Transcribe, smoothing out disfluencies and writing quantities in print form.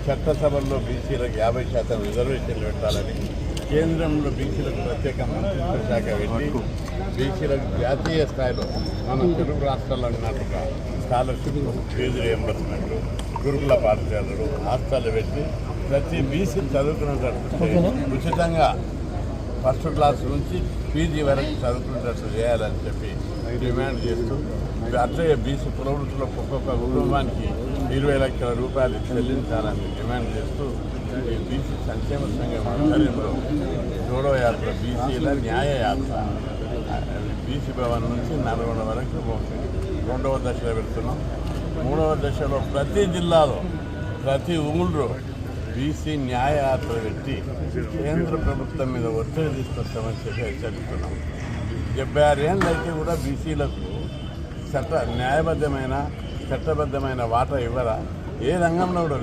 చట్టసభల్లో బీసీలకు 50% రిజర్వేషన్లు పెట్టాలని, కేంద్రంలో బీసీలకు ప్రత్యేక మంత్రిత్వ శాఖ పెట్టి బీసీలకు జాతీయ స్థాయిలో మన తెలుగు రాష్ట్రాల్లో ఉన్నట్టుగా స్కాలర్షిప్, ఫీజు రియంబర్స్మెంట్, గురుకుల పాఠశాలలు, హాస్టళ్ళు పెట్టి ప్రతి బీసీ చదువుకునేటట్టు ఉచితంగా ఫస్ట్ క్లాస్ నుంచి పీజీ వరకు చదువుకునేటట్టు చేయాలని చెప్పి డిమాండ్ చేస్తూ, అట్లే బీసీ కులవృత్తుల ఒక్కొక్క కుటుంబానికి 20 లక్షల రూపాయలు చెల్లించాలని డిమాండ్ చేస్తూ ఈ బీసీ సంక్షేమ సంఘం ఆధ్వర్యంలో జోడో యాత్ర, బీసీల న్యాయ యాత్ర బీసీ భవన్ నుంచి నల్గొండ వరకు 2వ దశలో పెడుతున్నాం. 3వ దశలో ప్రతి జిల్లాలో ప్రతి ఊళ్ళో బీసీ న్యాయ యాత్ర పెట్టి కేంద్ర ప్రభుత్వం మీద ఒత్తిడి తీసుకొస్తామని చెప్పి హెచ్చరిస్తున్నాం. 76 ఏళ్ళు అయితే కూడా బీసీలకు న్యాయబద్ధమైన చట్టబద్ధమైన వాటా ఇవ్వరా? ఏ రంగంలో కూడా